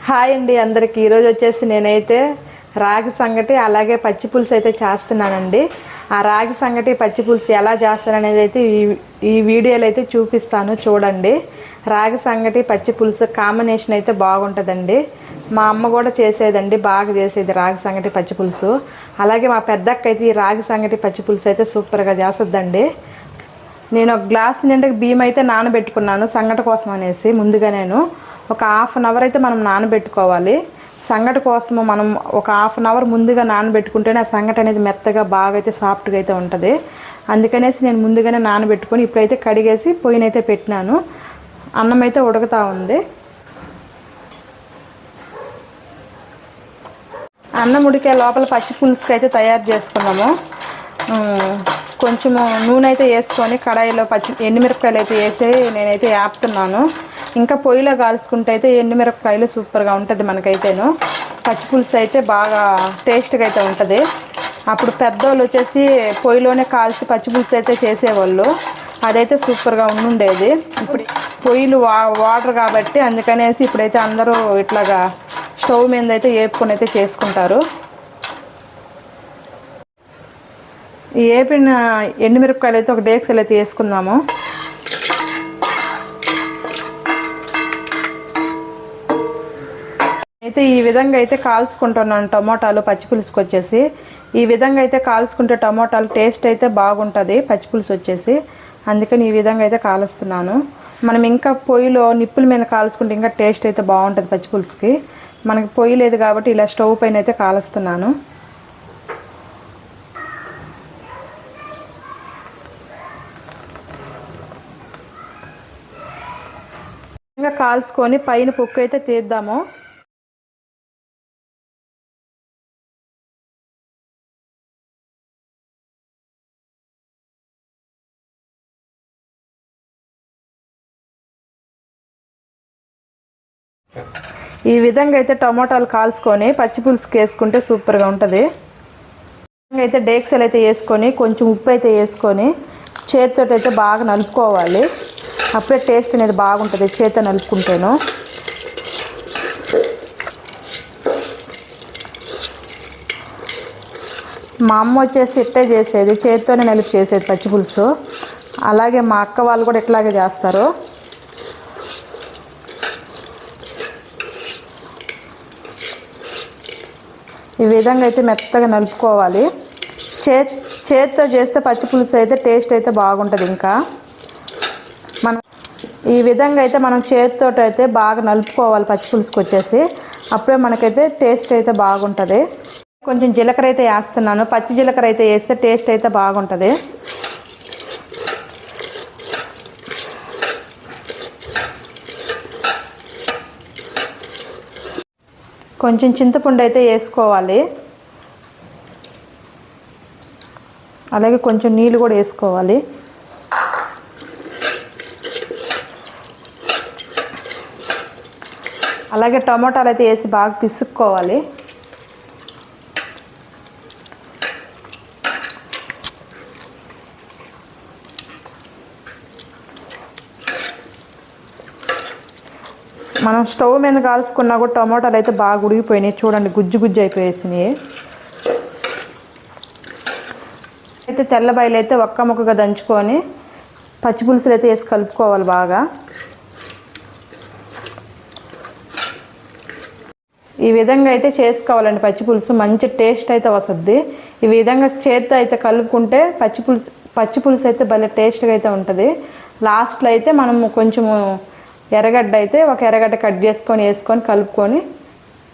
Hi అండి అందరికి ఈరోజు వచ్చేసి నేనైతే రాగి సంగటి అలాగే పచ్చి పులుసు అయితే చేస్తున్నానండి. ఆ రాగి సంగటి పచ్చి పులుసు ఎలా చేస్తాననేది అయితే ఈ వీడియోలో అయితే చూపిస్తాను చూడండి. రాగి సంగటి పచ్చి పులుసు కాంబినేషన్ అయితే బాగుంటుందండి. మా అమ్మ కూడా చేసేదండి, బాగా చేసేది రాగి సంగటి పచ్చి పులుసు. అలాగే మా పెద్దక్క అయితే ఈ రాగి సంగటి పచ్చి పులుసు అయితే సూపర్గా చేస్తుందండి. నేను ఒక గ్లాస్ నిండా బియ్యం అయితే నానబెట్టుకున్నాను సంగటి కోసం అనేసి. ముందుగా నేను ఒక హాఫ్ అన్ అవర్ అయితే మనం నానబెట్టుకోవాలి. సంగటి కోసము మనం ఒక హాఫ్ అన్ అవర్ ముందుగా నానబెట్టుకుంటేనే ఆ సంగటి అనేది మెత్తగా బాగా అయితే సాఫ్ట్గా అయితే ఉంటుంది. అందుకనేసి నేను ముందుగానే నానబెట్టుకొని ఇప్పుడైతే కడిగేసి పొయ్యినైతే పెట్టినాను. అన్నం అయితే ఉడుకుతూ ఉంది. అన్నం ఉడికే లోపల పచ్చి పులుసుకి అయితే తయారు చేసుకున్నాము. కొంచెము నూనె అయితే వేసుకొని కడాయిలో ఎండుమిరపకాయలు అయితే వేసి నేనైతే వేపుతున్నాను. ఇంకా పొయ్యిలో కాల్చుకుంటే అయితే ఎండుమిరపకాయలు సూపర్గా ఉంటుంది మనకైతేను. పచ్చి పులుసు అయితే బాగా టేస్ట్గా అయితే ఉంటుంది. అప్పుడు పెద్దోళ్ళు వచ్చేసి పొయ్యిలోనే కాల్చి పచ్చి పులుసు అయితే చేసేవాళ్ళు, అదైతే సూపర్గా ఉండేది. ఇప్పుడు పొయ్యిలు వాటర్ కాబట్టి అందుకనేసి ఇప్పుడైతే అందరూ ఇట్లాగా స్టవ్ మీద అయితే వేపుకొని అయితే చేసుకుంటారు. ఈ వేపిన ఎండుమిరపకాయలు అయితే ఒక డేక్సలు అయితే వేసుకుందాము. అయితే ఈ విధంగా అయితే కాల్చుకుంటున్నాను టమోటాలు పచ్చి పులుసుకి వచ్చేసి. ఈ విధంగా అయితే కాల్చుకుంటే టమోటాలు టేస్ట్ అయితే బాగుంటుంది పచ్చి పులుసు వచ్చేసి. అందుకని ఈ విధంగా అయితే కాలుస్తున్నాను. మనం ఇంకా పొయ్యిలో నిప్పుల మీద కాల్చుకుంటే ఇంకా టేస్ట్ అయితే బాగుంటుంది పచ్చి పులుసుకి. మనకి పొయ్యి లేదు కాబట్టి ఇలా స్టవ్ పైన అయితే కాలుస్తున్నాను. ఇంకా కాల్చుకొని పైన పొక్కు అయితే తీద్దాము. ఈ విధంగా అయితే టమోటాలు కాల్చుకొని పచ్చి పులుసుకి వేసుకుంటే సూపర్గా ఉంటుంది. అయితే డేక్సలు అయితే వేసుకొని కొంచెం ఉప్పు అయితే వేసుకొని చేతితో అయితే బాగా నలుపుకోవాలి. అప్పుడే టేస్ట్ అనేది బాగుంటుంది చేతితో నలుపుకుంటేను. మా అమ్మ వచ్చేసి ఇట్టే చేసేది, చేతితోనే నలిపి చేసేది పచ్చి పులుసు. అలాగే మా అక్క వాళ్ళు కూడా ఇట్లాగే చేస్తారు. ఈ విధంగా అయితే మెత్తగా నలుపుకోవాలి. చేతితో చేస్తే పచ్చి పులుసు అయితే టేస్ట్ అయితే బాగుంటుంది. ఇంకా మనం ఈ విధంగా అయితే మనం చేతితో అయితే బాగా నలుపుకోవాలి పచ్చి పులుసుకి వచ్చేసి. అప్పుడే మనకైతే టేస్ట్ అయితే బాగుంటుంది. కొంచెం జీలకర్ర అయితే వేస్తున్నాను. పచ్చి జీలకర్ర అయితే వేస్తే టేస్ట్ అయితే బాగుంటుంది. కొంచెం చింతపండు అయితే వేసుకోవాలి. అలాగే కొంచెం నీళ్ళు కూడా వేసుకోవాలి. అలాగే టమోటాలు అయితే వేసి బాగా పిసుక్కోవాలి. మనం స్టవ్ మీద కాల్చుకున్నా కూడా టమోటాలు అయితే బాగా ఉడికిపోయినాయి చూడండి, గుజ్జు గుజ్జు అయిపోయేసినాయి. అయితే తెల్లబాయలు అయితే ఒక్క ముక్కగా దంచుకొని పచ్చి పులుసులు అయితే వేసి కలుపుకోవాలి బాగా. ఈ విధంగా అయితే చేసుకోవాలండి పచ్చి పులుసు, మంచి టేస్ట్ అయితే వస్తుంది. ఈ విధంగా చేతితో అయితే కలుపుకుంటే పచ్చి పులుసు అయితే భలే టేస్ట్గా అయితే ఉంటుంది. లాస్ట్లో అయితే మనము కొంచెము ఎర్రగడ్డ అయితే ఒక ఎర్రగడ్డ కట్ చేసుకొని వేసుకొని కలుపుకొని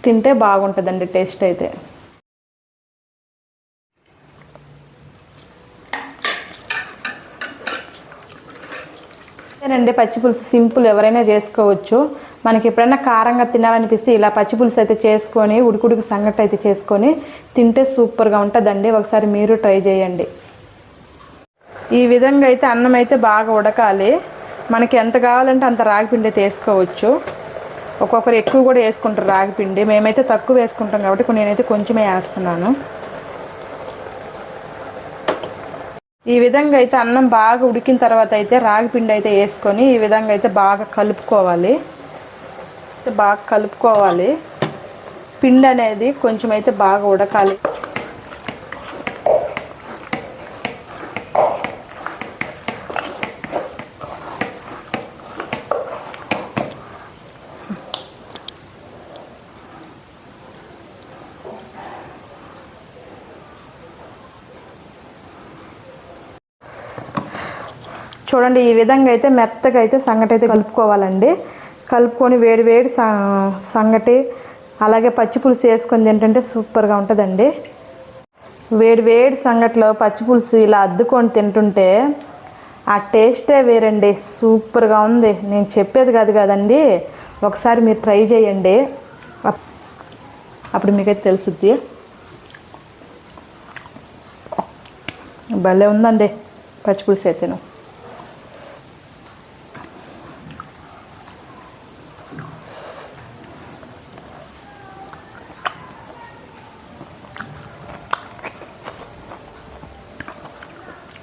తింటే బాగుంటుందండి టేస్ట్ అయితే. అండి పచ్చి పులుసు సింపుల్, ఎవరైనా చేసుకోవచ్చు. మనకి ఎప్పుడైనా కారంగా తినాలనిపిస్తే ఇలా పచ్చి పులుసు అయితే చేసుకొని ఉడుకుడికి సంగటి అయితే చేసుకొని తింటే సూపర్గా ఉంటుందండి. ఒకసారి మీరు ట్రై చేయండి. ఈ విధంగా అయితే అన్నం అయితే బాగా ఉడకాలి. మనకి ఎంత కావాలంటే అంత రాగిపిండి అయితే వేసుకోవచ్చు. ఒక్కొక్కరు ఎక్కువ కూడా వేసుకుంటారు రాగిపిండి. మేమైతే తక్కువ వేసుకుంటాం కాబట్టి నేనైతే కొంచెమే వేస్తున్నాను. ఈ విధంగా అయితే అన్నం బాగా ఉడికిన తర్వాత అయితే రాగి పిండి అయితే వేసుకొని ఈ విధంగా అయితే బాగా కలుపుకోవాలి. అయితే బాగా కలుపుకోవాలి. పిండి అనేది కొంచెం అయితే బాగా ఉడకాలి. చూడండి, ఈ విధంగా అయితే మెత్తగా అయితే సంగటి అయితే కలుపుకోవాలండి. కలుపుకొని వేడి వేడి సంగటి అలాగే పచ్చి పులుసు వేసుకొని తింటుంటే సూపర్గా ఉంటుందండి. వేడి వేడి సంగటిలో పచ్చి పులుసు ఇలా అద్దుకొని తింటుంటే ఆ టేస్టే వేరండి. సూపర్గా ఉంది. నేను చెప్పేది కాదు కదండి, ఒకసారి మీరు ట్రై చేయండి, అప్పుడు మీకైతే తెలుసుద్ది. భలే ఉందండి పచ్చి పులుసు అయితేను.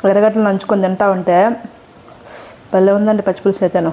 ఎర్రగడ్డలు నంచుకొని తింటా ఉంటే భలే ఉందండి పచ్చి పులుసు అయితేను.